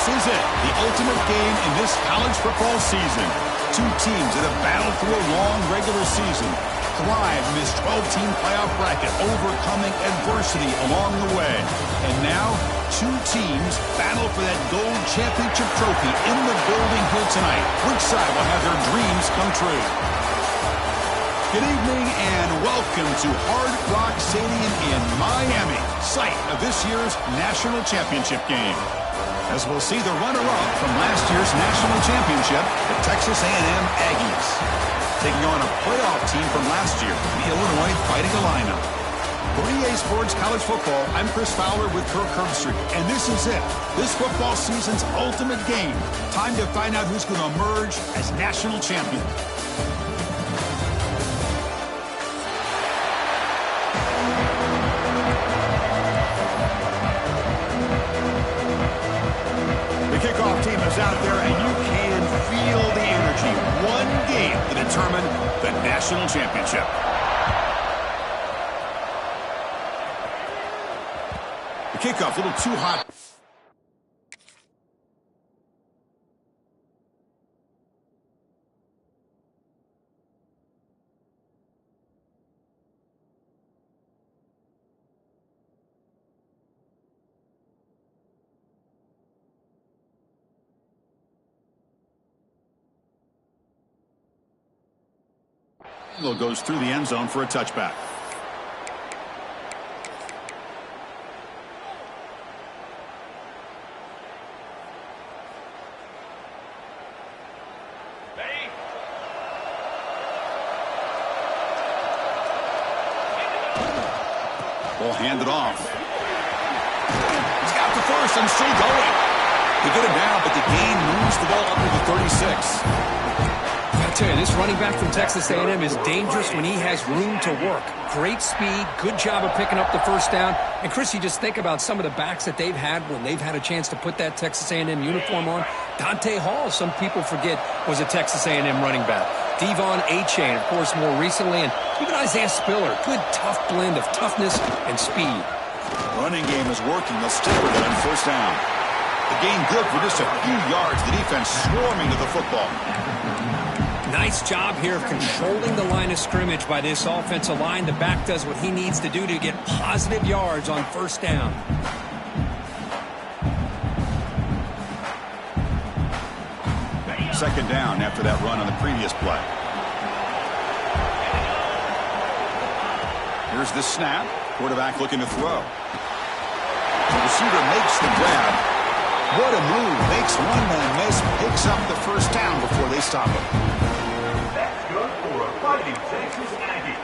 This is it, the ultimate game in this college football season. Two teams that have battled through a long regular season, thrived in this 12-team playoff bracket, overcoming adversity along the way. And now, two teams battle for that gold championship trophy in the building here tonight. Which side will have their dreams come true? Good evening and welcome to Hard Rock Stadium in Miami, site of this year's national championship game. As we'll see the runner-up from last year's national championship, the Texas A&M Aggies, taking on a playoff team from last year, the Illinois Fighting Illini. For EA Sports College Football, I'm Chris Fowler with Kirk Herbstreit, and this is it, this football season's ultimate game. Time to find out who's going to emerge as national champion. Kickoff team is out there, and you can feel the energy. One game to determine the national championship. The kickoff a little too hot. Goes through the end zone for a touchback. Ball handed off. He's got the first and still going. They get him down, but the gain moves the ball up to the 36. I tell you, this running back from Texas A&M is dangerous when he has room to work. Great speed, good job of picking up the first down. And, Chris, you just think about some of the backs that they've had when they've had a chance to put that Texas A&M uniform on. Dante Hall, some people forget, was a Texas A&M running back. Devon Achane, of course, more recently. And even Isaiah Spiller, good, tough blend of toughness and speed. Running game is working. They'll stick with it on first down. The gain good for just a few yards. The defense swarming to the football. Nice job here of controlling the line of scrimmage by this offensive line. The back does what he needs to do to get positive yards on first down. Second down after that run on the previous play. Here's the snap. Quarterback looking to throw. The receiver makes the grab. What a move. Makes one man miss. Picks up the first down before they stop him. Texas Aggies.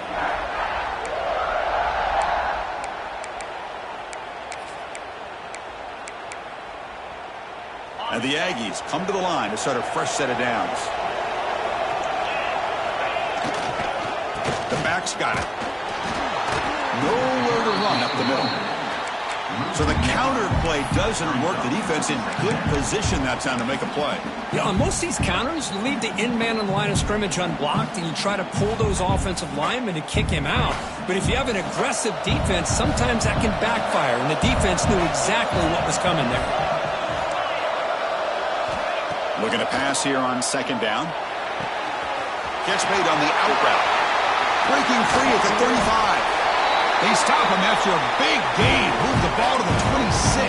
And the Aggies come to the line to start a fresh set of downs. The back's got it. Nowhere to run up the middle. So the counter play doesn't work. The defense in good position that time to make a play. Yeah, on most of these counters, you leave the in man on the line of scrimmage unblocked, and you try to pull those offensive linemen to kick him out. But if you have an aggressive defense, sometimes that can backfire, and the defense knew exactly what was coming there. Looking to pass here on second down. Catch made on the out route. Breaking free at the 35. They stop him after a big gain. Move the ball to the 26.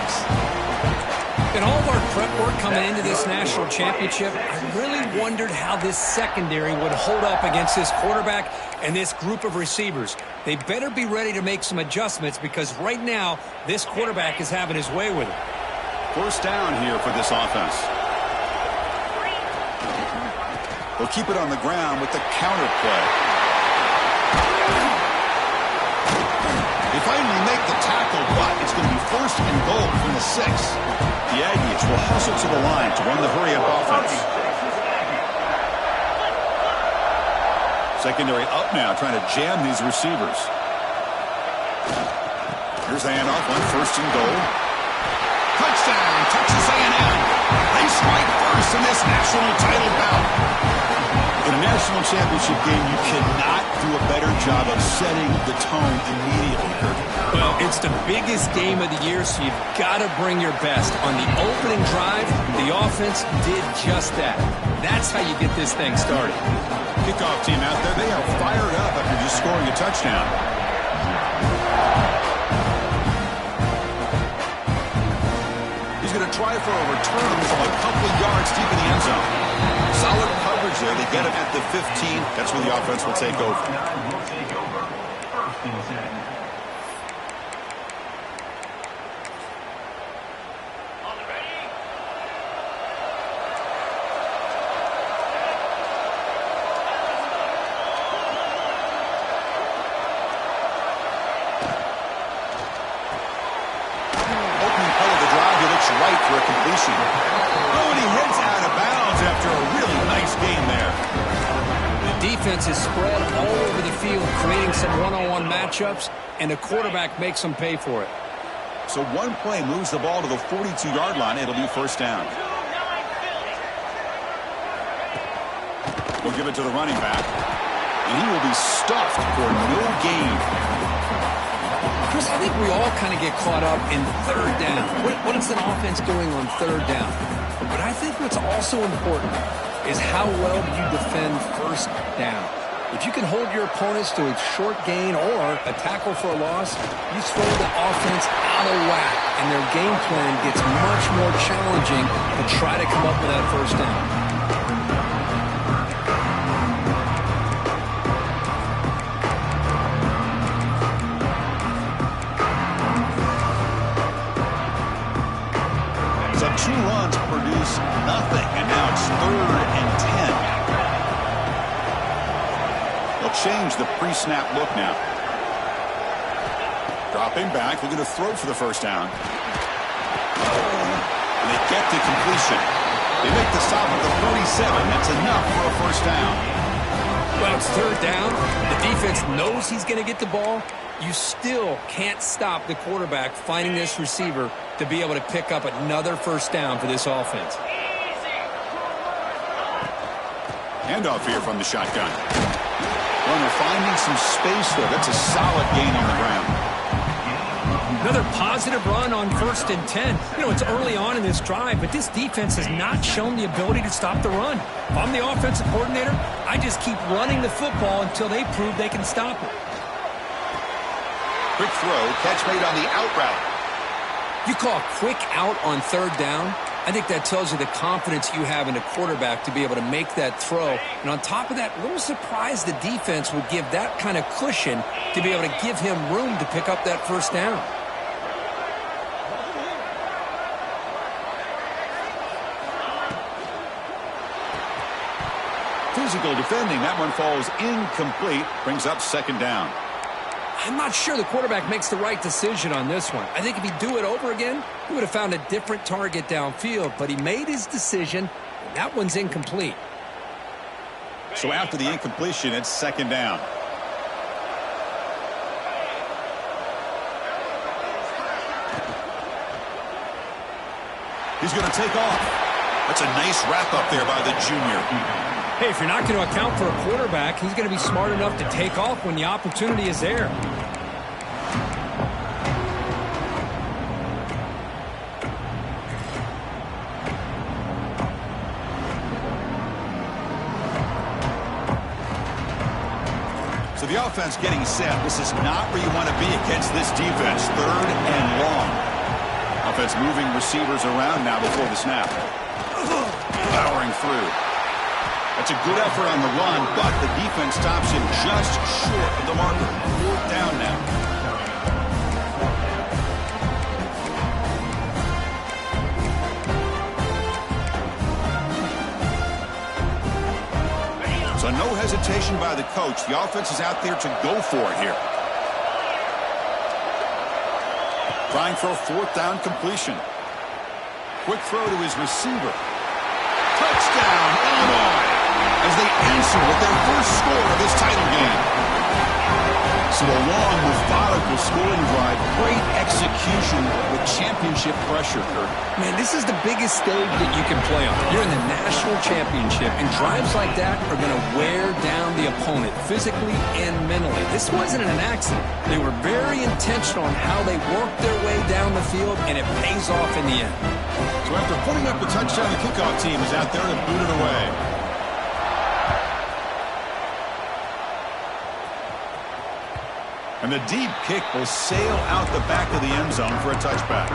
In all of our prep work coming into this national championship, I really wondered how this secondary would hold up against this quarterback and this group of receivers. They better be ready to make some adjustments because right now, this quarterback is having his way with it. First down here for this offense. They'll keep it on the ground with the counter play. They finally make the tackle, but it's going to be first and goal from the 6. The Aggies will hustle to the line to run the hurry-up offense. Secondary up now, trying to jam these receivers. Here's the handoff on first and goal. Touchdown, Texas A&M. They strike first in this national title bout. In a national championship game, you cannot do a better job of setting the tone immediately, Kirk. Well, it's the biggest game of the year, so you've got to bring your best. On the opening drive, the offense did just that. That's how you get this thing started. Kickoff team out there, they are fired up after just scoring a touchdown. He's going to try for a return from a couple of yards deep in the end zone. Solid coverage there. They get him at the 15. That's where the offense will take over. Right for a completion. Oh, and he heads out of bounds after a really nice game there. The defense is spread all over the field, creating some one-on-one matchups, and the quarterback makes them pay for it. So one play moves the ball to the 42-yard line. It'll be first down. We'll give it to the running back. And he will be stuffed for no gain. Chris, I think we all kind of get caught up in third down. What is an offense doing on third down? But I think what's also important is how well you defend first down. If you can hold your opponents to a short gain or a tackle for a loss, you throw the offense out of whack, and their game plan gets much more challenging to try to come up with that first down. Two runs produce nothing, and now it's 3rd and 10. They'll change the pre-snap look now. Dropping back, looking to throw for the first down. And they get to completion. They make the stop at the 47. That's enough for a first down. Well, it's third down. The defense knows he's going to get the ball. You still can't stop the quarterback finding this receiver to be able to pick up another first down for this offense. Handoff here from the shotgun. Runner finding some space there. That's a solid gain on the ground. Another positive run on 1st and 10. You know, it's early on in this drive, but this defense has not shown the ability to stop the run. If I'm the offensive coordinator, I just keep running the football until they prove they can stop it. Quick throw, catch made on the out route. You call a quick out on third down, I think that tells you the confidence you have in the quarterback to be able to make that throw. And on top of that, a little surprised the defense would give that kind of cushion to be able to give him room to pick up that first down. Physical defending. That one falls incomplete. Brings up 2nd down. I'm not sure the quarterback makes the right decision on this one. I think if he'd do it over again, he would have found a different target downfield, but he made his decision, and that one's incomplete. So after the incompletion, it's 2nd down. He's going to take off. That's a nice wrap-up there by the junior. Hey, if you're not going to account for a quarterback, he's going to be smart enough to take off when the opportunity is there. So the offense getting set. This is not where you want to be against this defense. 3rd and long. Offense moving receivers around now before the snap. Powering through. That's a good effort on the run, but the defense stops him just short of the marker. 4th down now. So no hesitation by the coach. The offense is out there to go for it here. Trying for a 4th down completion. Quick throw to his receiver. Touchdown, Illinois, as they answer with their first score of this title game. So a long, methodical scoring drive. Great execution with championship pressure, Kurt. Man, this is the biggest stage that you can play on. You're in the national championship, and drives like that are going to wear down the opponent physically and mentally. This wasn't an accident. They were very intentional on how they worked their way down the field, and it pays off in the end. So after putting up the touchdown, the kickoff team is out there to boot it away. And the deep kick will sail out the back of the end zone for a touchback.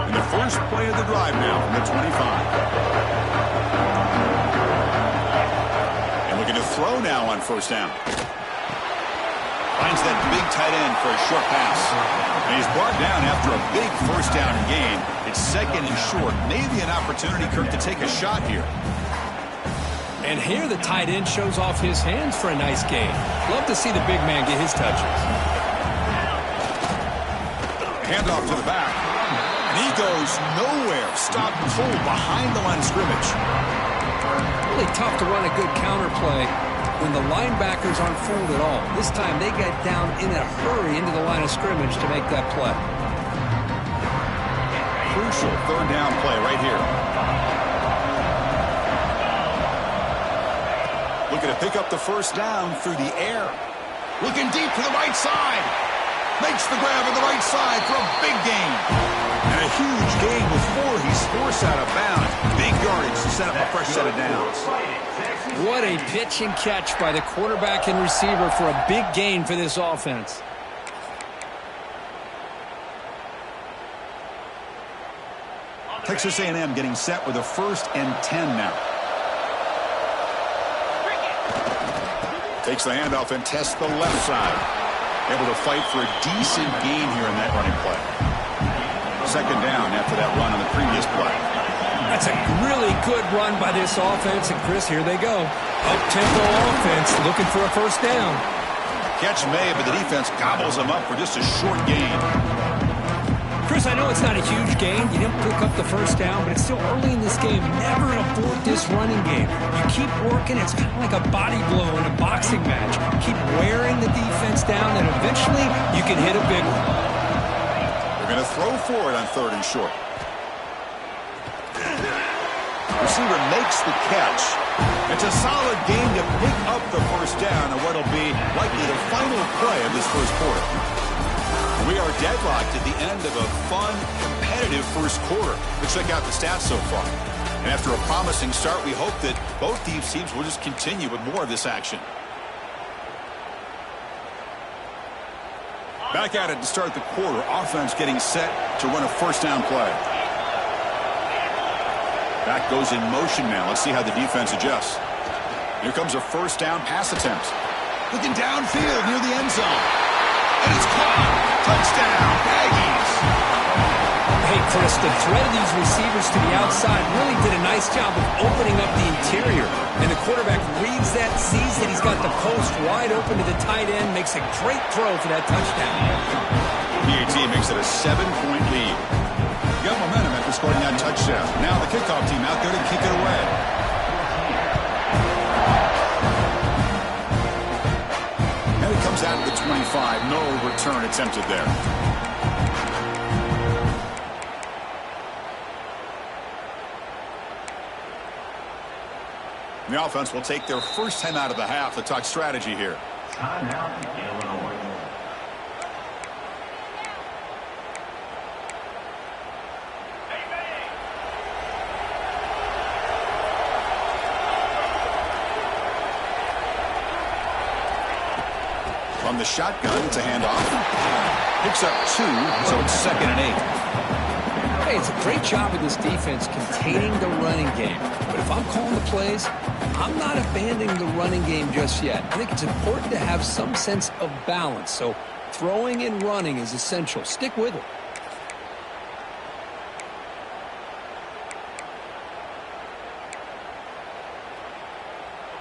And the first play of the drive now from the 25. And looking to throw now on first down. Finds that big tight end for a short pass. And he's brought down after a big first down gain. It's second and short. Maybe an opportunity, Kirk, to take a shot here. And here the tight end shows off his hands for a nice gain. Love to see the big man get his touches. Handoff to the back. And he goes nowhere. Stop cold behind the line of scrimmage. Really tough to run a good counter play when the linebackers aren't fooled at all. This time they get down in a hurry into the line of scrimmage to make that play. Crucial third down play right here. Looking to pick up the first down through the air. Looking deep to the right side. Makes the grab on the right side for a big gain. And a huge gain before he's forced out of bounds. Big yardage to set up a fresh set of downs. What a pitch and catch by the quarterback and receiver for a big gain for this offense. Texas A&M getting set with a 1st and 10 now. Takes the handoff and tests the left side. Able to fight for a decent gain here in that running play. Second down after that run on the previous play. That's a really good run by this offense. And, Chris, here they go. Up-tempo offense looking for a first down. Catch made, but the defense gobbles them up for just a short gain. Chris, I know it's not a huge gain. You didn't pick up the first down, but it's still early in this game. Never abort this running game. You keep working. It's kind of like a body blow in a boxing match. Keep wearing the defense down, and eventually you can hit a big one. They're going to throw for it on 3rd and short. Receiver makes the catch. It's a solid game to pick up the first down on what will be likely the final play of this first quarter. We are deadlocked at the end of a fun, competitive first quarter. Let's check out the stats so far. And after a promising start, we hope that both these teams will just continue with more of this action. Back at it to start the quarter. Offense getting set to run a first down play. Back goes in motion now. Let's see how the defense adjusts. Here comes a first down pass attempt. Looking downfield near the end zone. And it's caught. Touchdown, Aggies. Hey, Chris, the threat of these receivers to the outside really did a nice job of opening up the interior. And the quarterback reads that, sees that he's got the post wide open to the tight end, makes a great throw for that touchdown. PAT makes it a 7-point lead. Got momentum after scoring that touchdown. Now the kickoff team out there to kick it away. And it comes out of the 25. No return attempted there. The offense will take their first time out of the half to talk strategy here. Timeout, Illinois. From the shotgun, it's a handoff. Picks up 2, so it's 2nd and 8. Hey, it's a great job of this defense containing the running game. But if I'm calling the plays, I'm not abandoning the running game just yet. I think it's important to have some sense of balance. So throwing and running is essential. Stick with it.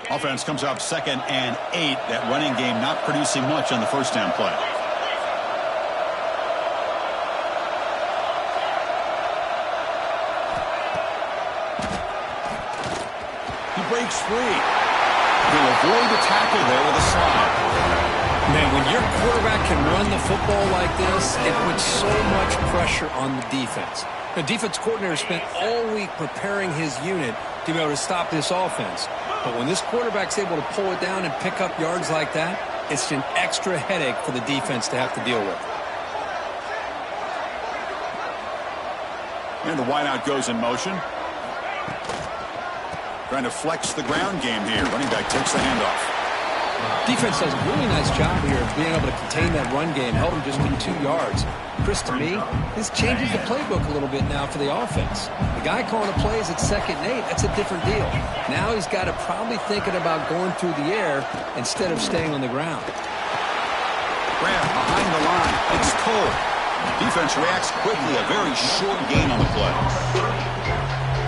Offense comes up 2nd and 8. That running game not producing much on the first down play. breaks free. He'll avoid the tackle there with a slide. Man, when your quarterback can run the football like this, it puts so much pressure on the defense. The defense coordinator spent all week preparing his unit to be able to stop this offense. But when this quarterback's able to pull it down and pick up yards like that, it's an extra headache for the defense to have to deal with. And the wideout goes in motion. Trying to flex the ground game here. Running back takes the handoff. Defense does a really nice job here of being able to contain that run game. Held him just to 2 yards. Chris, to me, this changes the playbook a little bit now for the offense. The guy calling the plays at 2nd and 8, that's a different deal. Now he's got to probably thinking about going through the air instead of staying on the ground. Grab behind the line. It's Cole. Defense reacts quickly. A very short gain on the play.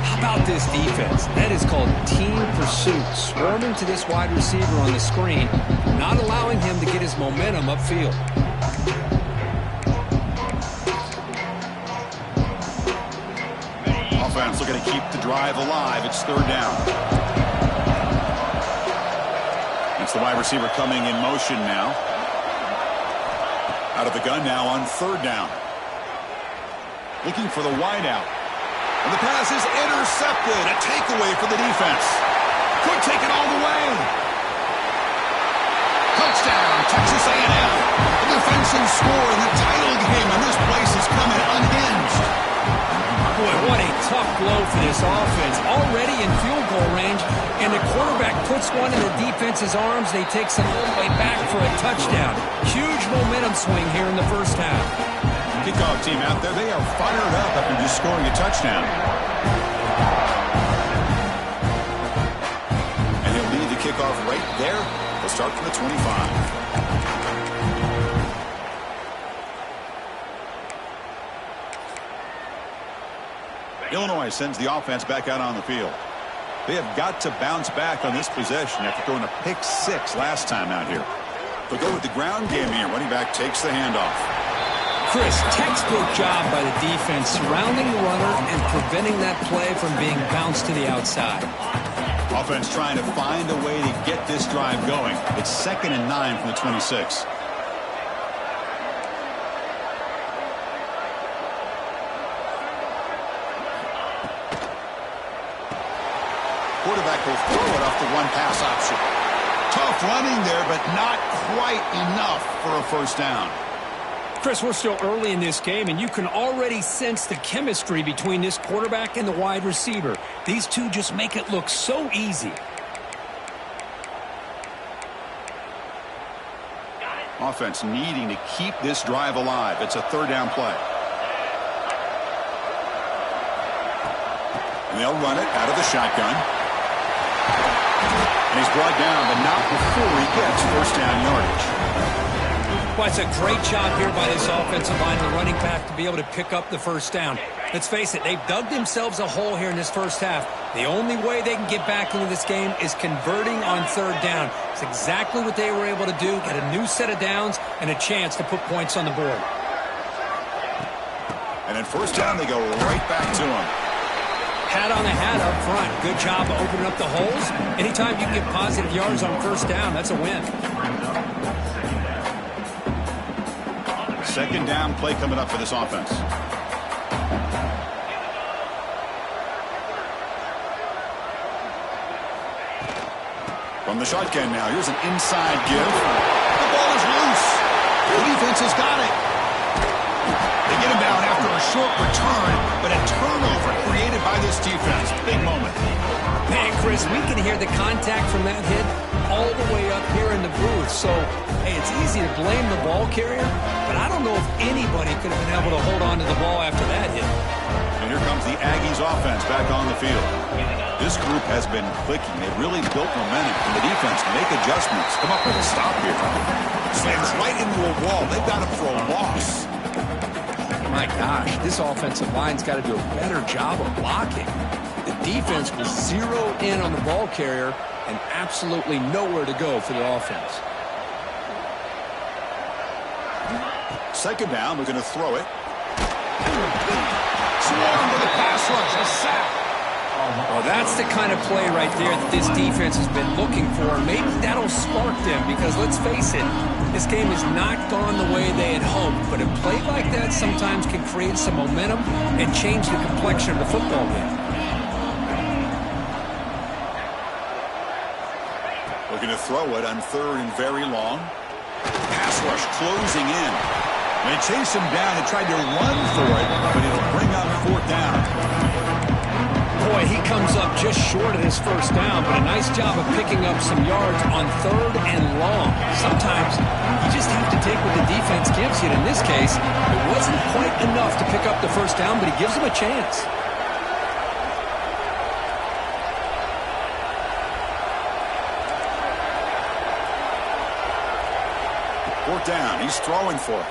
How about this defense? That is called team pursuit. Swarming to this wide receiver on the screen, not allowing him to get his momentum upfield. Offense looking to keep the drive alive. It's 3rd down. It's the wide receiver coming in motion now. Out of the gun now on 3rd down. Looking for the wideout. And the pass is intercepted. A takeaway for the defense. Could take it all the way. Touchdown, Texas A&M. The defensive score in the title game, and this place is coming unhinged. Boy, what a tough blow for this offense. Already in field goal range, and the quarterback puts one in the defense's arms. They take some all the way back for a touchdown. Huge momentum swing here in the first half. Kickoff team out there, they are fired up after just scoring a touchdown. And he'll lead the kickoff right there. They'll start from the 25. Illinois sends the offense back out on the field. They have got to bounce back on this possession after throwing a pick 6 last time out here. They'll go with the ground game here. Running back takes the handoff. Chris, textbook job by the defense surrounding the runner and preventing that play from being bounced to the outside. Offense trying to find a way to get this drive going. It's 2nd and 9 from the 26. Quarterback will throw it off the one-pass option. Tough running there, but not quite enough for a 1st down. Chris, we're still early in this game, and you can already sense the chemistry between this quarterback and the wide receiver. These two just make it look so easy. Offense needing to keep this drive alive. It's a 3rd down play. And they'll run it out of the shotgun. And he's brought down, but not before he gets 1st down yardage. Well, it's a great job here by this offensive line, the running back, to be able to pick up the 1st down. Let's face it, they've dug themselves a hole here in this first half. The only way they can get back into this game is converting on 3rd down. It's exactly what they were able to do, get a new set of downs and a chance to put points on the board. And then 1st down, they go right back to him. Hat on the hat up front. Good job of opening up the holes. Anytime you can get positive yards on 1st down, that's a win. 2nd down play coming up for this offense. From the shotgun now, here's an inside give. The ball is loose. The defense has got it. They get him down after a short return, but a turnover created by this defense. Big moment. Man, Chris, we can hear the contact from that hit all the way up here in the booth. So, hey, it's easy to blame the ball carrier, but I don't know if anybody could have been able to hold on to the ball after that hit. And here comes the Aggies offense back on the field. This group has been clicking. They've really built momentum. And the defense make adjustments. Come up with a stop here. Slams right into a wall. They've got him for a loss. My gosh, this offensive line's got to do a better job of blocking. The defense will zero in on the ball carrier and absolutely nowhere to go for the offense. 2nd down, we're going to throw it. Swarm with a pass rush, a sack. Well, that's the kind of play right there that this defense has been looking for. Maybe that'll spark them because, let's face it, this game has not gone the way they had hoped. But a play like that sometimes can create some momentum and change the complexion of the football game. Looking to throw it on 3rd and very long. Pass rush closing in. They chase him down and tried to run for it, but it'll bring up 4th down. Boy, he comes up just short of his 1st down, but a nice job of picking up some yards on 3rd and long. Sometimes you just have to take what the defense gives you. And in this case, it wasn't quite enough to pick up the 1st down, but he gives him a chance. Down. He's throwing for it.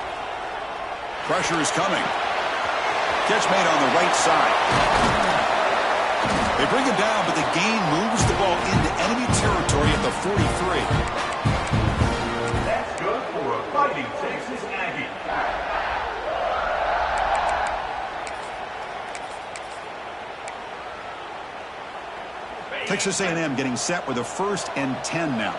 Pressure is coming. Catch made on the right side. They bring him down, but the gain moves the ball into enemy territory at the 43. That's good for a Fighting Texas Aggie. Texas A&M getting set with a 1st and 10 now.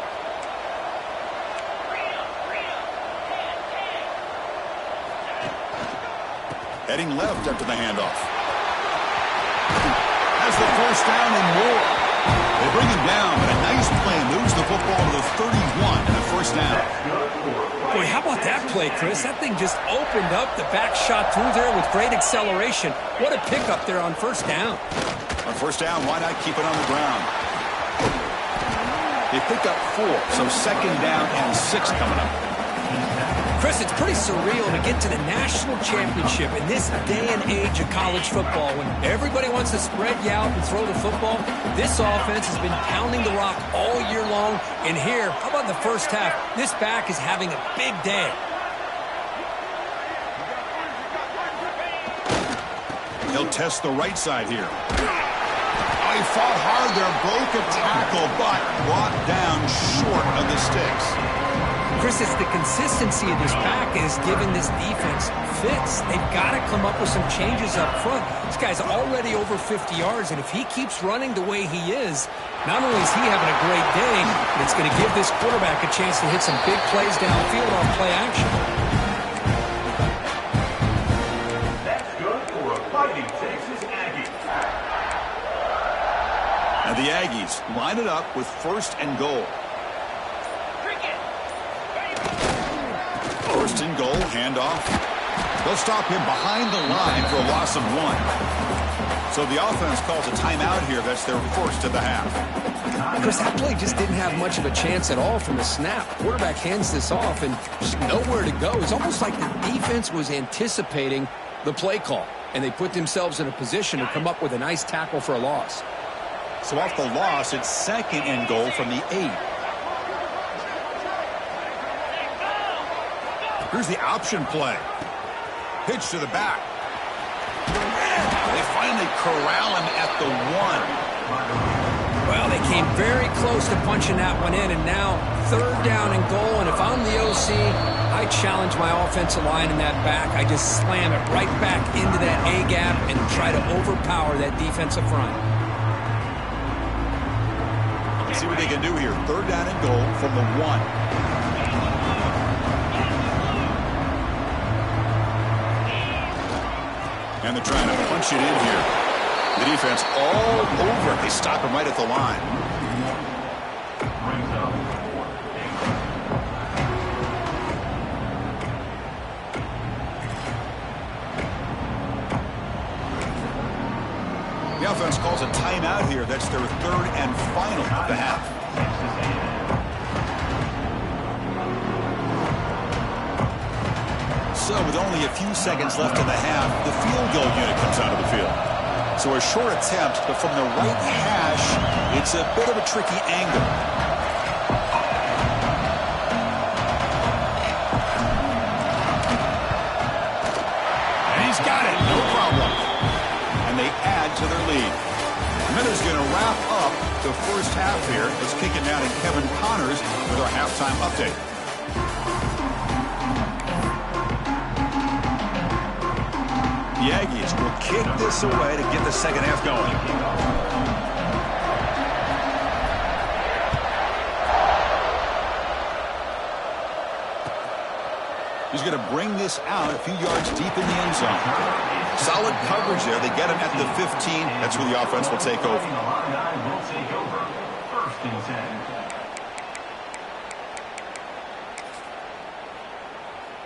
Heading left after the handoff. Has the 1st down and more. They bring him down, but a nice play moves the football to the 31 and a 1st down. Boy, how about that play, Chris? That thing just opened up. The back shot through there with great acceleration. What a pickup there on 1st down. On 1st down, why not keep it on the ground? They pick up 4, so 2nd down and 6 coming up. Chris, it's pretty surreal to get to the national championship in this day and age of college football when everybody wants to spread you out and throw the football. This offense has been pounding the rock all year long. And here, how about the 1st half? This back is having a big day. He'll test the right side here. Oh, he fought hard there, broke a tackle, but brought down short of the sticks. Chris, it's the consistency of this pack is giving this defense fits. They've got to come up with some changes up front. This guy's already over 50 yards, and if he keeps running the way he is, not only is he having a great day, but it's going to give this quarterback a chance to hit some big plays downfield on play action. That's good for a Fighting Texas Aggie. Now the Aggies line it up with 1st and goal. 1st and goal, handoff. They'll stop him behind the line for a loss of 1. So the offense calls a timeout here. That's their 1st of the half. Chris, that play just didn't have much of a chance at all from the snap. Quarterback hands this off and just nowhere to go. It's almost like the defense was anticipating the play call, and they put themselves in a position to come up with a nice tackle for a loss. So off the loss, it's 2nd and goal from the 8. Here's the option play. Pitch to the back. They finally corral him at the 1. Well, they came very close to punching that one in, and now 3rd down and goal. And if I'm the OC, I challenge my offensive line in that back. I just slam it right back into that A-gap and try to overpower that defensive front. Let's see what they can do here. 3rd down and goal from the 1. And they're trying to punch it in here. The defense all over it. They stop him right at the line. The offense calls a timeout here. That's their 3rd and final of the half. So with only a few seconds left in the half, the field goal unit comes out of the field. So a short attempt, but from the right hash, it's a bit of a tricky angle. And he's got it, no problem. And they add to their lead. Miller's going to wrap up the 1st half here. Let's kick it down to Kevin Connors with our halftime update. The Aggies will kick this away to get the 2nd half going. He's going to bring this out a few yards deep in the end zone. Solid coverage there. They get him at the 15. That's where the offense will take over. First and 10.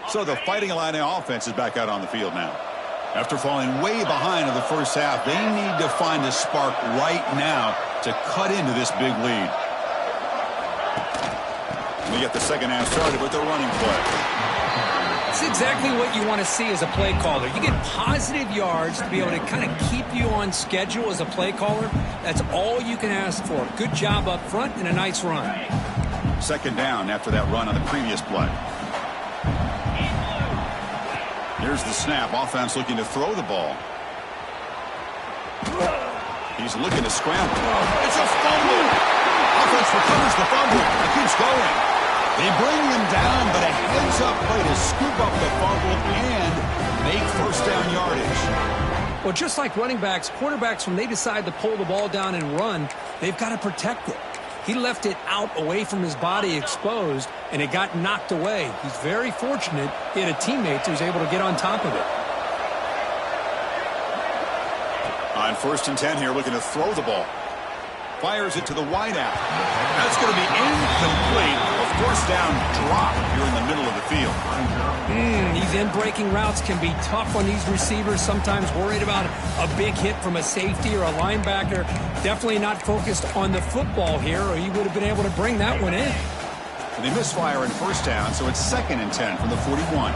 So the Fighting Illini offense is back out on the field now. After falling way behind in the first half, they need to find a spark right now to cut into this big lead. We get the second half started with the running play. It's exactly what you want to see as a play caller. You get positive yards to be able to kind of keep you on schedule as a play caller. That's all you can ask for. Good job up front and a nice run. Second down after that run on the previous play. Here's the snap. Offense looking to throw the ball. He's looking to scramble. It's a fumble. Offense recovers the fumble. It keeps going. They bring him down, but a heads-up play to scoop up the fumble and make first down yardage. Well, just like running backs, quarterbacks, when they decide to pull the ball down and run, they've got to protect it. He left it out away from his body exposed, and it got knocked away. He's very fortunate he had a teammate who was able to get on top of it. On first and 10 here, looking to throw the ball. Fires it to the wideout. That's going to be incomplete. A first down drop here in the middle of the field. These in-breaking routes can be tough on these receivers, sometimes worried about a big hit from a safety or a linebacker. Definitely not focused on the football here, or he would have been able to bring that one in. And they misfire in first down, so it's second and 10 from the 41.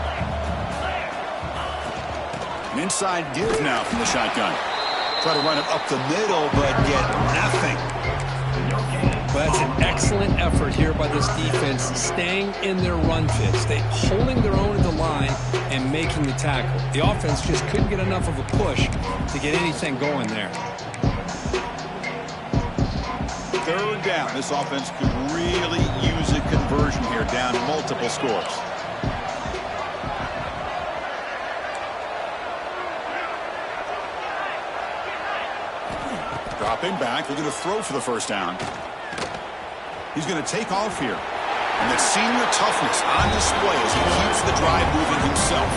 An inside give now from the shotgun. Try to run it up the middle, but get nothing. Well, that's an excellent effort here by this defense, staying in their run fits. They holding their own at the line and making the tackle. The offense just couldn't get enough of a push to get anything going there. Third down. This offense could really use a conversion here, down multiple scores. Dropping back, they're going to throw for the first down. He's going to take off here. And the senior toughness on display as he keeps the drive moving himself.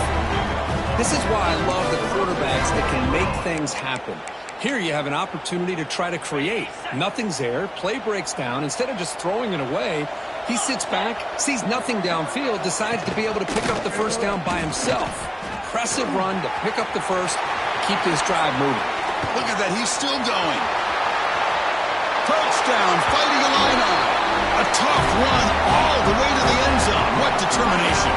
This is why I love the quarterbacks that can make things happen. Here you have an opportunity to try to create. Nothing's there. Play breaks down. Instead of just throwing it away, he sits back, sees nothing downfield, decides to be able to pick up the first down by himself. Impressive run to pick up the first, keep this drive moving. Look at that. He's still going. Touchdown, Fighting Illini. A tough run all the way to the end zone. What determination.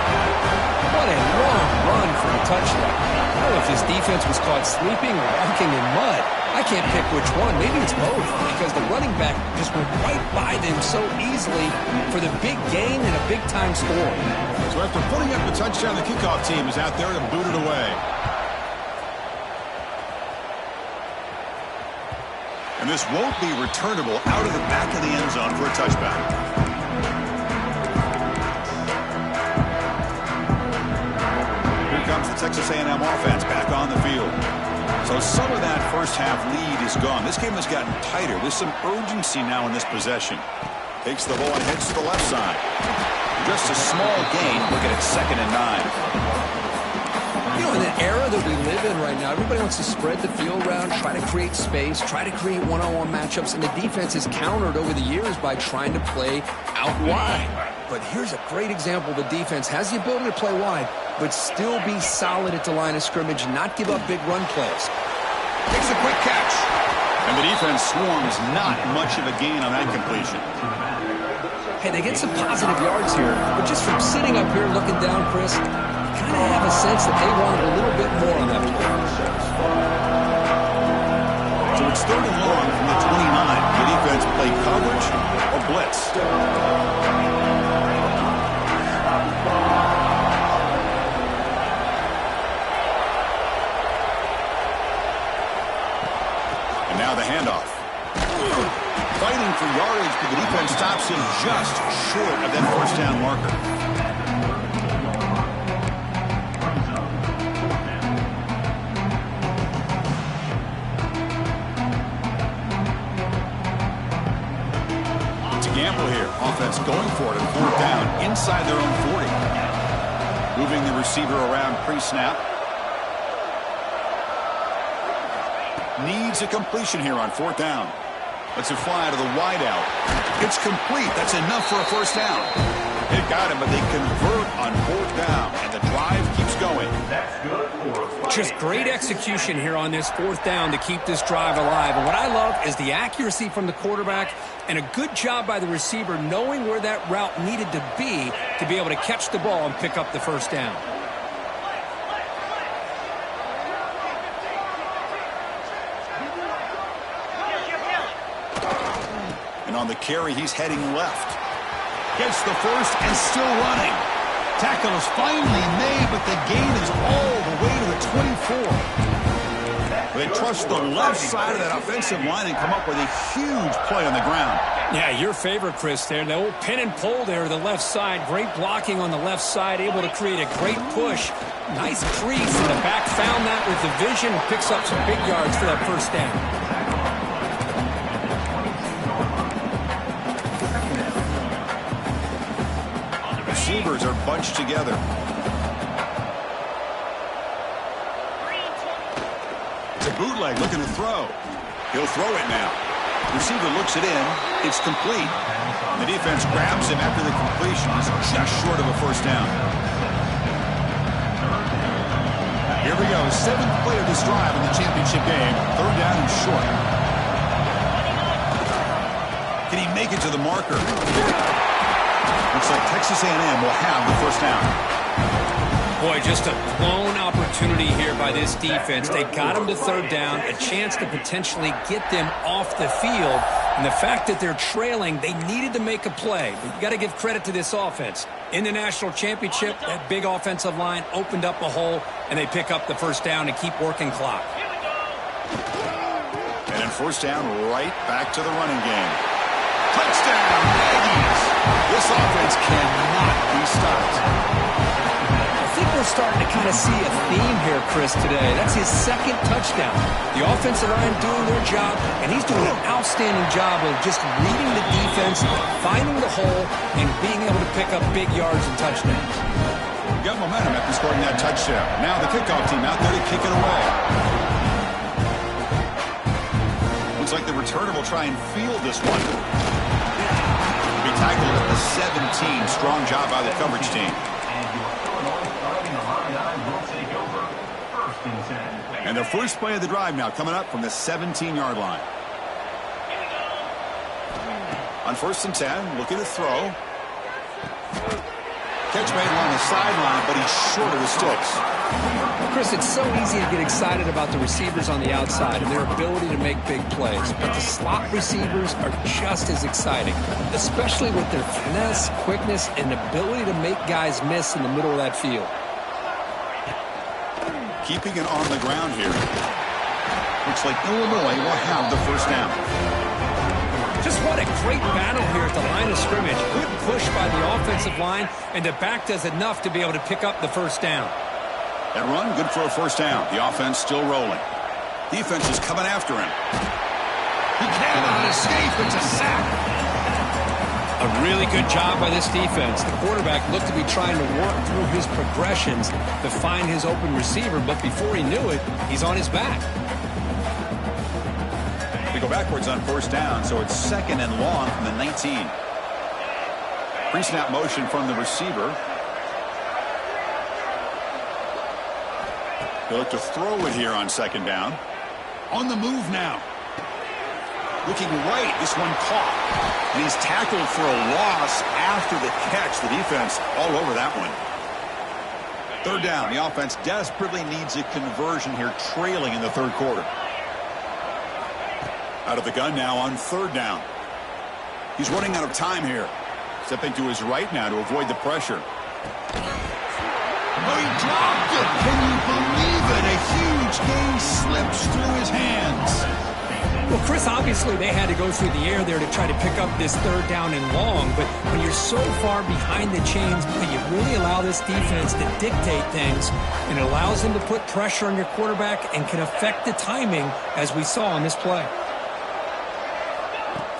What a long run for a touchdown. I don't know if his defense was caught sleeping or walking in mud. I can't pick which one. Maybe it's both, because the running back just went right by them so easily for the big gain and a big-time score. So after putting up the touchdown, the kickoff team is out there to boot it away. And this won't be returnable out of the back of the end zone for a touchback. Here comes the Texas A&M offense back on the field. So some of that first half lead is gone. This game has gotten tighter. There's some urgency now in this possession. Takes the ball and heads to the left side. Just a small gain. Look at it, 2nd and 9. You know, in the era that we live in right now, everybody wants to spread the field around, try to create space, try to create one-on-one matchups, and the defense is countered over the years by trying to play out wide. But here's a great example. The defense has the ability to play wide, but still be solid at the line of scrimmage and not give up big run plays. Takes a quick catch. And the defense swarms, not much of a gain on that completion. Hey, they get some positive yards here, but just from sitting up here looking down, Chris, kind of have a sense that they wanted a little bit more on that play. So it's 3rd and long from the 29. The defense play coverage or blitz. And now the handoff. Fighting for yardage, but the defense stops him just short of that first down marker. Gamble here. Offense going for it on 4th down inside their own 40. Moving the receiver around pre-snap. Needs a completion here on 4th down. Let's it fly to the wideout. It's complete. That's enough for a first down. It got him, but they convert on 4th down, and the drive keeps going. That's good for a Just great execution here on this 4th down to keep this drive alive. And what I love is the accuracy from the quarterback and a good job by the receiver knowing where that route needed to be able to catch the ball and pick up the first down. And on the carry, he's heading left. Gets the first and still running. Tackle is finally made, but the gain is all the way to the 24. They trust the left side of that offensive line and come up with a huge play on the ground. Yeah, your favorite, Chris, there. The old pin and pull there to the left side. Great blocking on the left side, able to create a great push. Nice crease, and the back found that with the vision and picks up some big yards for that first down. Receivers are bunched together. It's a bootleg looking to throw. He'll throw it now. Receiver looks it in. It's complete. The defense grabs him after the completion. He's just short of a first down. Here we go. 7th play of this drive in the championship game. 3rd down and short. Can he make it to the marker? Looks like Texas A&M will have the first down. Boy, just a blown opportunity here by this defense. They got them to 3rd down, a chance to potentially get them off the field. And the fact that they're trailing, they needed to make a play. But you got to give credit to this offense. In the national championship, that big offensive line opened up a hole, and they pick up the first down and keep working clock. And then first down, right back to the running game. Touchdown, Aggies! This offense cannot be stopped. I think we're starting to kind of see a theme here, Chris, today. That's his 2nd touchdown. The offensive line doing their job, and he's doing an outstanding job of just reading the defense, finding the hole, and being able to pick up big yards and touchdowns. Got momentum after scoring that touchdown. Now the kickoff team out there to kick it away. Looks like the returner will try and field this one. Be tackled at the 17. Strong job by the coverage team. And the first play of the drive now coming up from the 17-yard line. On 1st and 10, looking to throw. Catch made along the sideline, but he's short of the sticks. Chris, it's so easy to get excited about the receivers on the outside and their ability to make big plays. But the slot receivers are just as exciting, especially with their finesse, quickness, and ability to make guys miss in the middle of that field. Keeping it on the ground here. Looks like Illinois will have the first down. Just what a great battle here at the line of scrimmage. Good push by the offensive line, and the back does enough to be able to pick up the first down. That run, good for a first down. The offense still rolling. Defense is coming after him. He cannot escape. It's a sack. A really good job by this defense. The quarterback looked to be trying to work through his progressions to find his open receiver, but before he knew it, he's on his back. They go backwards on first down, so it's 2nd and long from the 19. Pre-snap motion from the receiver. They look to throw it here on 2nd down. On the move now. Looking right, this one caught. And he's tackled for a loss after the catch. The defense all over that one. 3rd down. The offense desperately needs a conversion here, trailing in the 3rd quarter. Out of the gun now on 3rd down. He's running out of time here. Stepping to his right now to avoid the pressure. Oh, he dropped it. Can you believe it? A huge gain slips through his hands. Well, Chris, obviously they had to go through the air there to try to pick up this 3rd down and long, but when you're so far behind the chains, you really allow this defense to dictate things, and it allows them to put pressure on your quarterback and can affect the timing, as we saw on this play.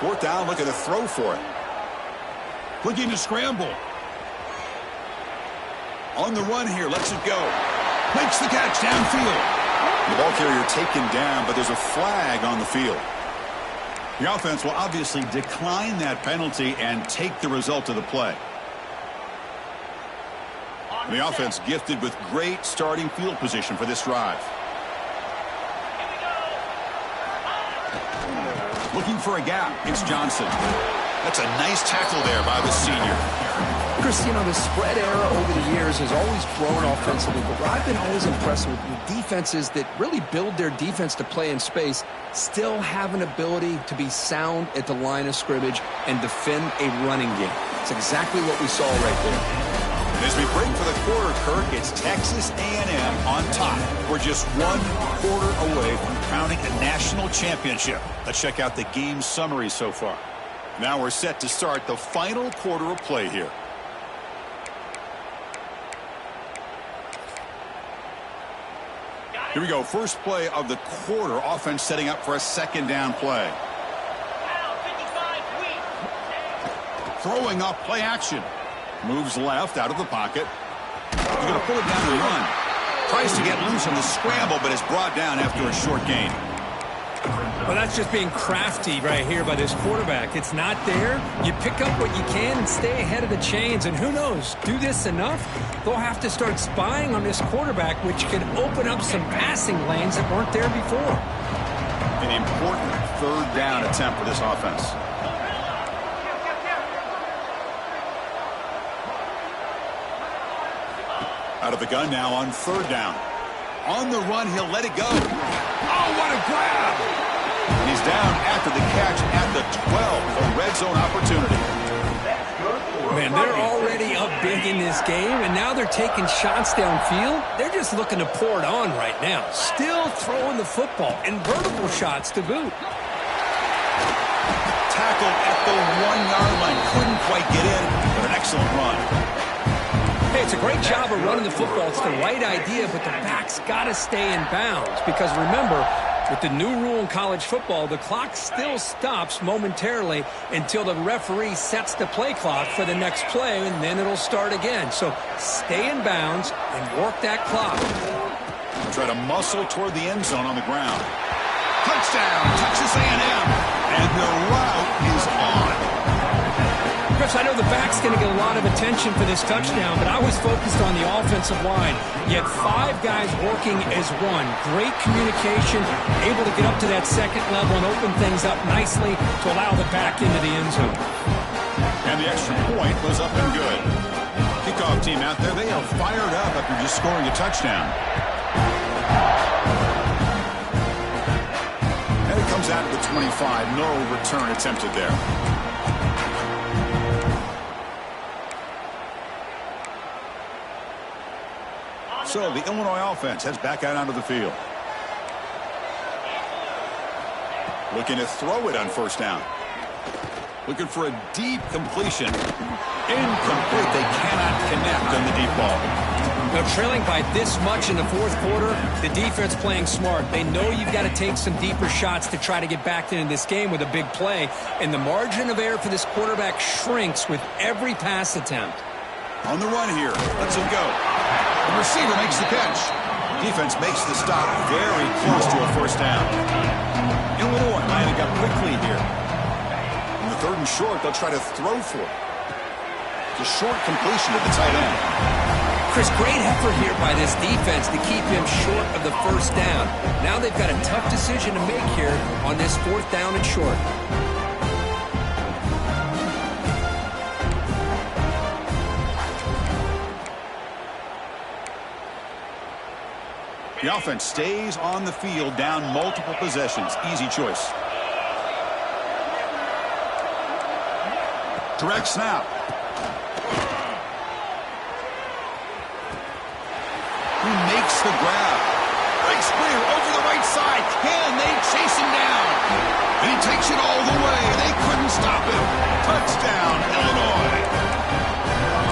4th down, looking to throw for it. Looking to scramble. On the run here, lets it go. Makes the catch downfield. The ball carrier taken down, but there's a flag on the field. The offense will obviously decline that penalty and take the result of the play. The offense gifted with great starting field position for this drive. Looking for a gap. It's Johnson. That's a nice tackle there by the senior. Chris, you know, the spread era over the years has always grown offensively, but what I've been always impressed with defenses that really build their defense to play in space still have an ability to be sound at the line of scrimmage and defend a running game. It's exactly what we saw right there. And as we break for the quarter, Kirk, it's Texas A&M on top. We're just 1 quarter away from crowning a national championship. Let's check out the game summary so far. Now we're set to start the final quarter of play here. Here we go. First play of the quarter. Offense setting up for a second down play. Throwing up play action. Moves left out of the pocket. He's going to pull it down and run. Tries to get loose on the scramble, but is brought down after a short gain. Well, that's just being crafty right here by this quarterback. It's not there. You pick up what you can and stay ahead of the chains. And who knows, do this enough, they'll have to start spying on this quarterback, which can open up some passing lanes that weren't there before. An important third down attempt for this offense. Out of the gun now on third down. On the run, he'll let it go. Oh, what a grab! And he's down after the catch at the 12. A red zone opportunity. Man, they're already up big in this game, and now they're taking shots downfield. They're just looking to pour it on right now. Still throwing the football, and vertical shots to boot. Tackled at the 1-yard line. Couldn't quite get in, but an excellent run. Hey, it's a great job of running the football. It's the right idea, but the back's got to stay in bounds. Because remember, with the new rule in college football, the clock still stops momentarily until the referee sets the play clock for the next play, and then it'll start again. So stay in bounds and work that clock. Try to muscle toward the end zone on the ground. Touchdown, Texas A&M. And the route is on. Chris, I know the back's going to get a lot of attention for this touchdown, but I was focused on the offensive line. You had 5 guys working as one. Great communication, able to get up to that second level and open things up nicely to allow the back into the end zone. And the extra point was up and good. Kickoff team out there, they are fired up after just scoring a touchdown. And it comes out to the 25. No return attempted there. So the Illinois offense heads back out onto the field. Looking to throw it on first down. Looking for a deep completion. Incomplete. They cannot connect on the deep ball. Now, trailing by this much in the fourth quarter, the defense playing smart. They know you've got to take some deeper shots to try to get back into this game with a big play. And the margin of error for this quarterback shrinks with every pass attempt. On the run here. Lets him go. The receiver makes the catch. Defense makes the stop very close to a first down. Illinois lining up quickly here. In the third and short, they'll try to throw for it. The short completion to the tight end. Chris, great effort here by this defense to keep him short of the first down. Now they've got a tough decision to make here on this fourth down and short. The offense stays on the field, down multiple possessions. Easy choice. Direct snap. He makes the grab. Breaks clear over the right side. Can they chase him down? And he takes it all the way. They couldn't stop him. Touchdown, Illinois.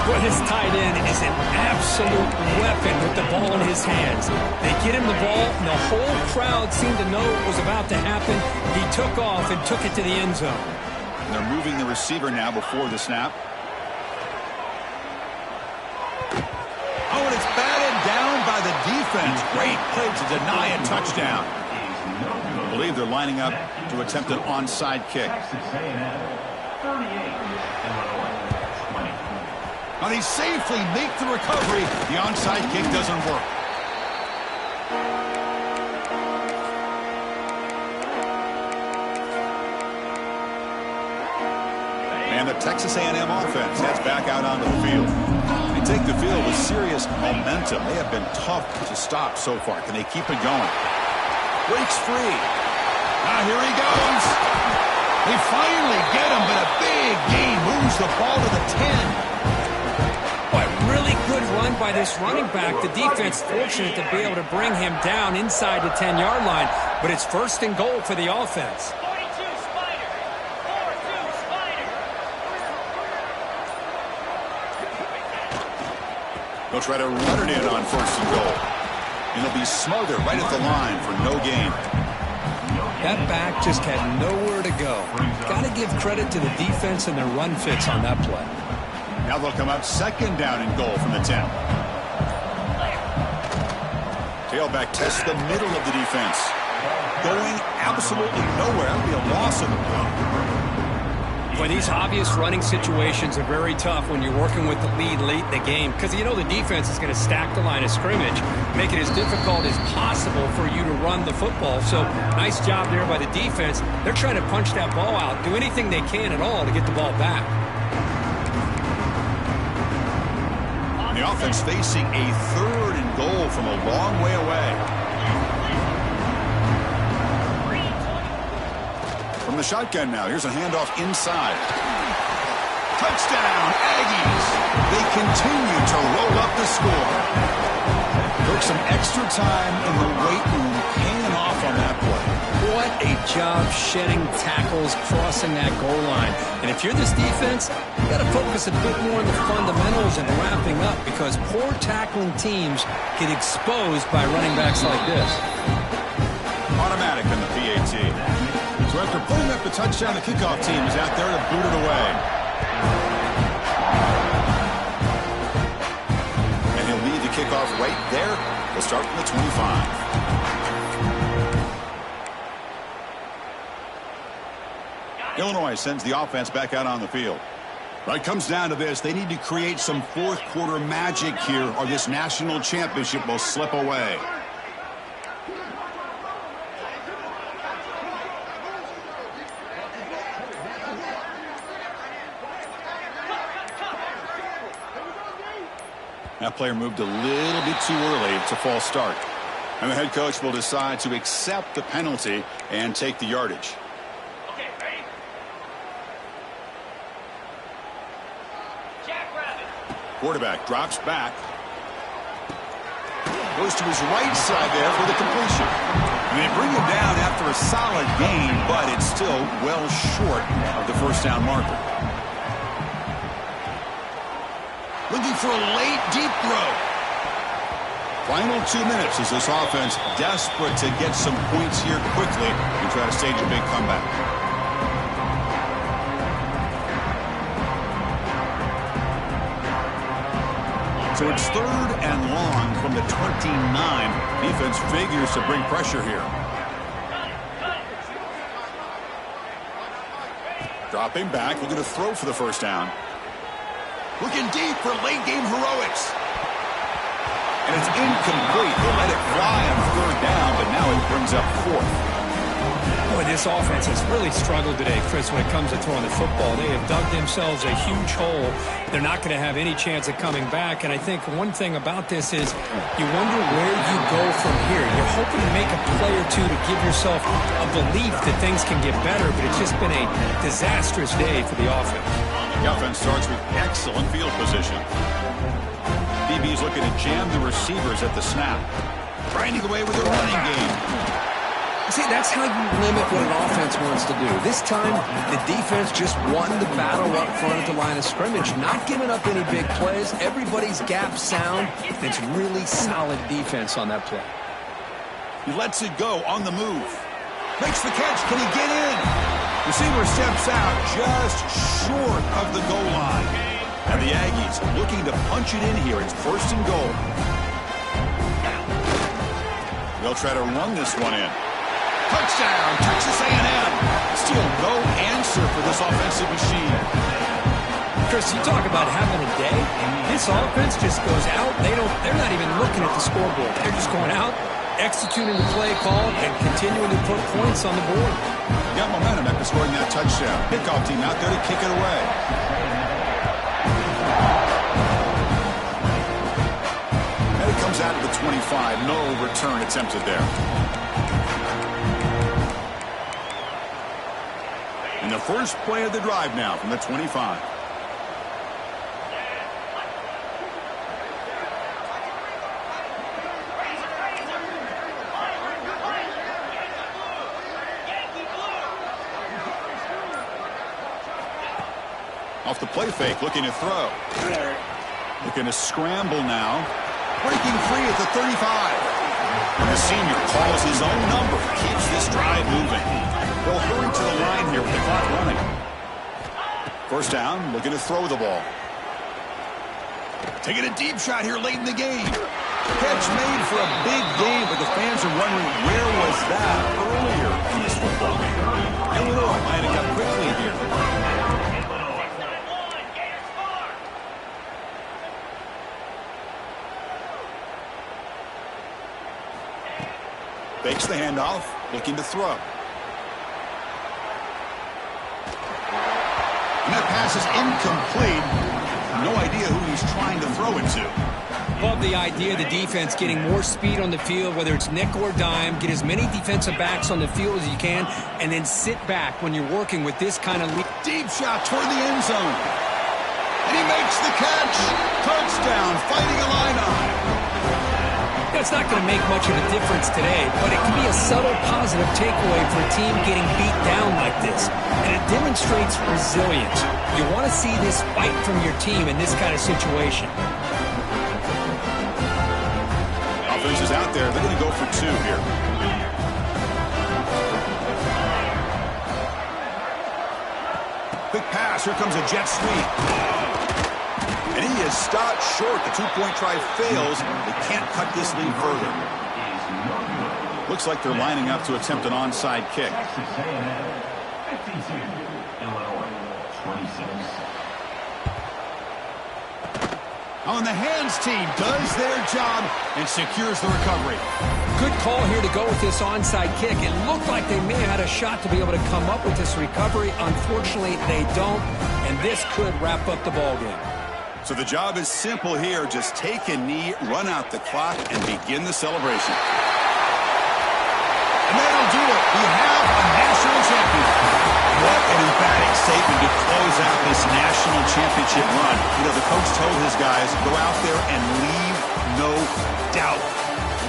Well, his tight end is an absolute weapon with the ball in his hands. They get him the ball, and the whole crowd seemed to know what was about to happen. He took off and took it to the end zone. And they're moving the receiver now before the snap. Oh, defense. Great play to deny a touchdown. I believe they're lining up to attempt an onside kick. And they safely make the recovery. The onside kick doesn't work. And the Texas A&M offense heads back out onto the field. They take the field with serious momentum. They have been tough to stop so far. Can they keep it going? Breaks free. Now here he goes. They finally get him, but a big gain moves the ball to the 10. Really good run by this running back. The defense fortunate to be able to bring him down inside the 10-yard line, but it's first and goal for the offense. 42 Spider. 4-2 Spider. They'll try to run it in on first and goal. And he'll be smothered right at the line for no gain. That back just had nowhere to go. Got to give credit to the defense and their run fits on that play. Now they'll come up second down and goal from the 10. Tailback tests the middle of the defense. Going absolutely nowhere. That would be a loss of the play. Boy, these obvious running situations are very tough when you're working with the lead late in the game because you know the defense is going to stack the line of scrimmage, make it as difficult as possible for you to run the football. So nice job there by the defense. They're trying to punch that ball out, do anything they can at all to get the ball back. The offense facing a third and goal from a long way away. From the shotgun now, here's a handoff inside. Touchdown, Aggies! They continue to roll up the score. Took some extra time in the weight room paying off on that play. What a job shedding tackles, crossing that goal line. And if you're this defense, you got to focus a bit more on the fundamentals and wrapping up because poor tackling teams get exposed by running backs like this. Automatic in the PAT. So after putting up the touchdown, the kickoff team is out there to boot it away. And he'll lead the kickoff right there. We'll start from the 25. Illinois sends the offense back out on the field. Well, it comes down to this. They need to create some fourth-quarter magic here or this national championship will slip away. That player moved a little bit too early. It's a false start. And the head coach will decide to accept the penalty and take the yardage. Quarterback drops back. Goes to his right side there for the completion. And they bring him down after a solid gain, but it's still well short of the first down marker. Looking for a late deep throw. Final 2 minutes as this offense desperate to get some points here quickly and try to stage a big comeback. So it's third and long from the 29. Defense figures to bring pressure here. Dropping back, looking to throw for the first down. Looking deep for late game heroics. And it's incomplete. They let it fly on third down, but now it brings up fourth. Boy, this offense has really struggled today, Chris, when it comes to throwing the football. They have dug themselves a huge hole. They're not going to have any chance of coming back. And I think one thing about this is you wonder where you go from here. You're hoping to make a play or two to give yourself a belief that things can get better, but it's just been a disastrous day for the offense. The offense starts with excellent field position. DB's looking to jam the receivers at the snap. Grinding away with a running game. See, that's how you limit what an offense wants to do. This time, the defense just won the battle up front at the line of scrimmage, not giving up any big plays. Everybody's gap sound. It's really solid defense on that play. He lets it go on the move. Makes the catch. Can he get in? Receiver steps out just short of the goal line. And the Aggies looking to punch it in here. It's first and goal. They'll try to run this one in. Touchdown, Texas A&M. Still no answer for this offensive machine. Chris, you talk about having a day. This offense just goes out. They're not even looking at the scoreboard. They're just going out, executing the play call, and continuing to put points on the board. Got momentum after scoring that touchdown. Kickoff team out there to kick it away. And it comes out of the 25. No return attempted there. And the first play of the drive now from the 25. Off the play fake, looking to throw. Looking to scramble now. Breaking free at the 35. And the senior calls his own number. Keeps this drive moving. They'll hurry to the line here with the clock running. First down, looking to throw the ball. Taking a deep shot here late in the game. Catch made for a big game, but the fans are wondering where was that earlier in this football game. Illinois lining up quickly here. Fakes the handoff, looking to throw. And that pass is incomplete. No idea who he's trying to throw it to. Love the idea of the defense getting more speed on the field, whether it's nickel or dime. Get as many defensive backs on the field as you can, and then sit back when you're working with this kind of lead. Deep shot toward the end zone. And he makes the catch. Touchdown, Fighting Illini. It's not going to make much of a difference today, but it can be a subtle positive takeaway for a team getting beat down like this. And it demonstrates resilience. You want to see this fight from your team in this kind of situation. Offense is out there. They're going to go for two here. Quick pass. Here comes a jet sweep. And he is stopped short. The two-point try fails. They can't cut this lead further. Looks like they're lining up to attempt an onside kick. On the hands team does their job and secures the recovery. Good call here to go with this onside kick. It looked like they may have had a shot to be able to come up with this recovery. Unfortunately, they don't, and this could wrap up the ballgame. So the job is simple here. Just take a knee, run out the clock, and begin the celebration. And that'll do it. We have a national champion. What an emphatic statement to close out this national championship run. You know, the coach told his guys, go out there and leave no doubt.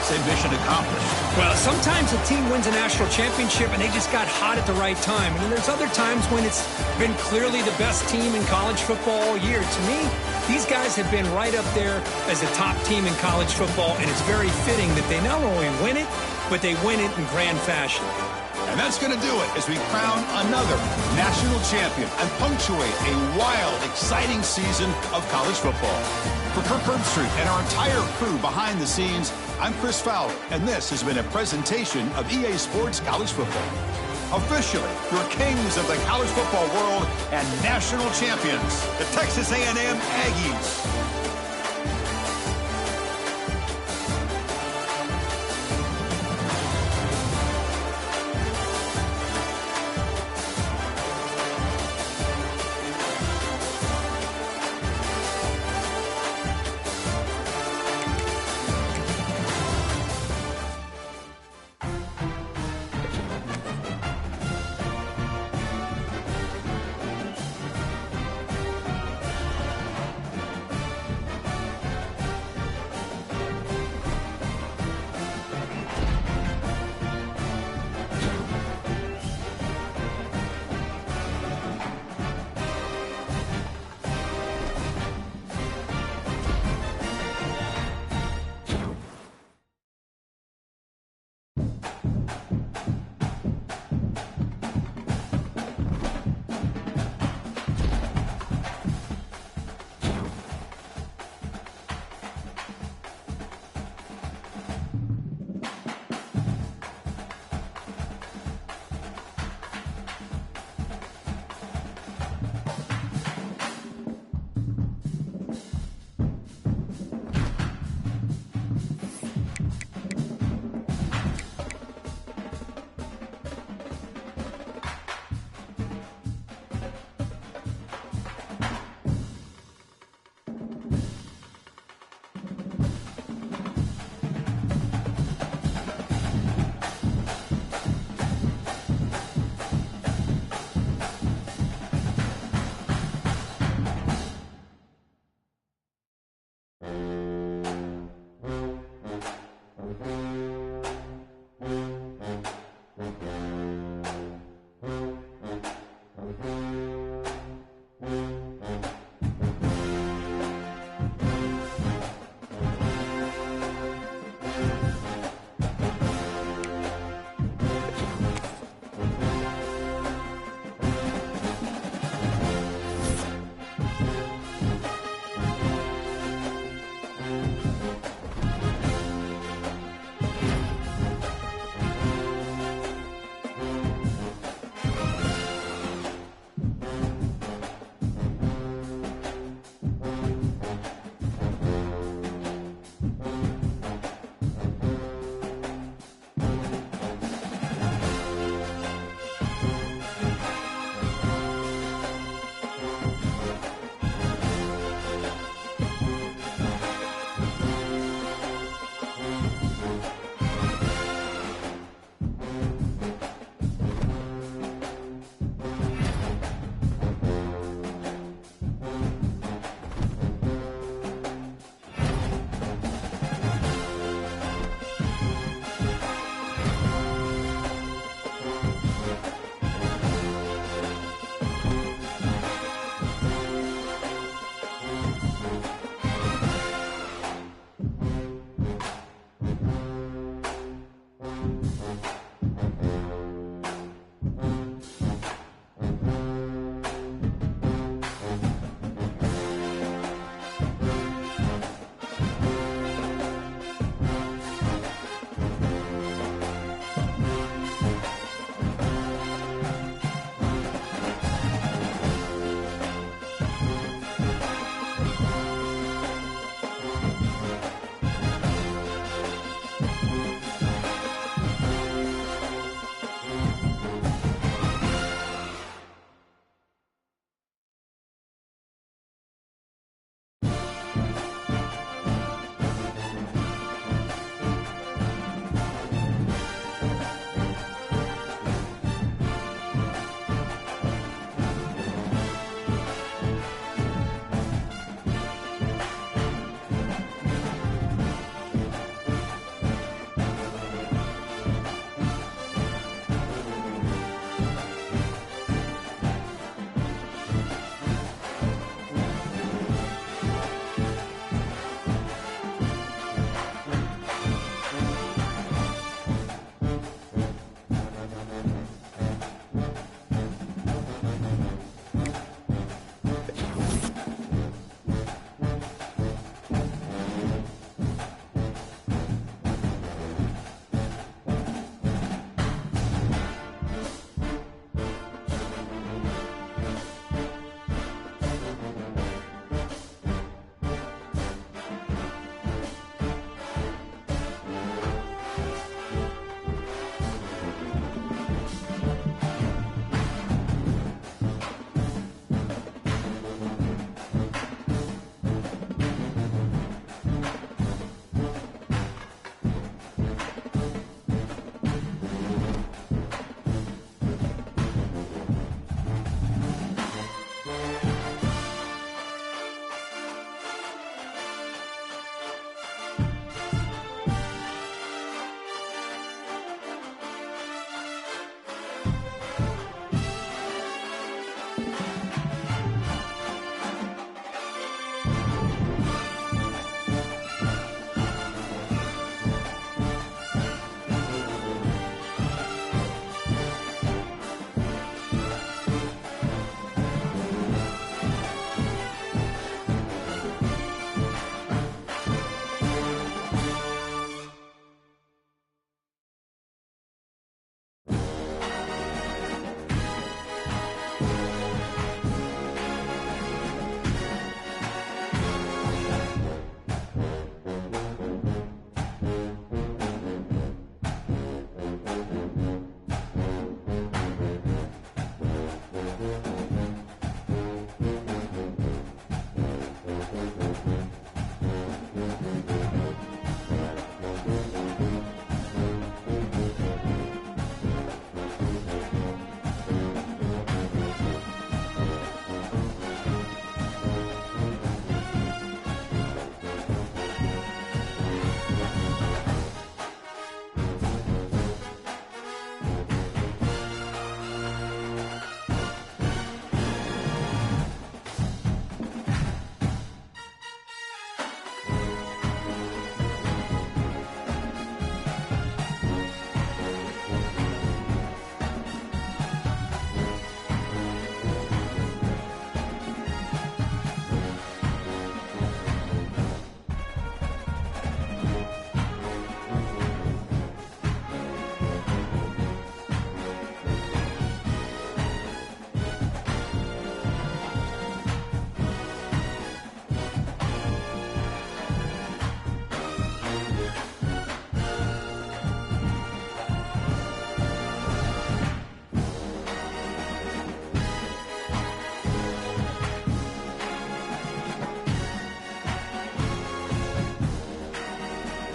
It's a mission accomplished. Well, sometimes a team wins a national championship and they just got hot at the right time. And then there's other times when it's been clearly the best team in college football all year. To me, these guys have been right up there as the top team in college football, and it's very fitting that they not only win it, but they win it in grand fashion. And that's going to do it as we crown another national champion and punctuate a wild, exciting season of college football. For Kirk Herbstreit and our entire crew behind the scenes, I'm Chris Fowler, and this has been a presentation of EA Sports College Football. Officially, your kings of the college football world and national champions, the Texas A&M Aggies.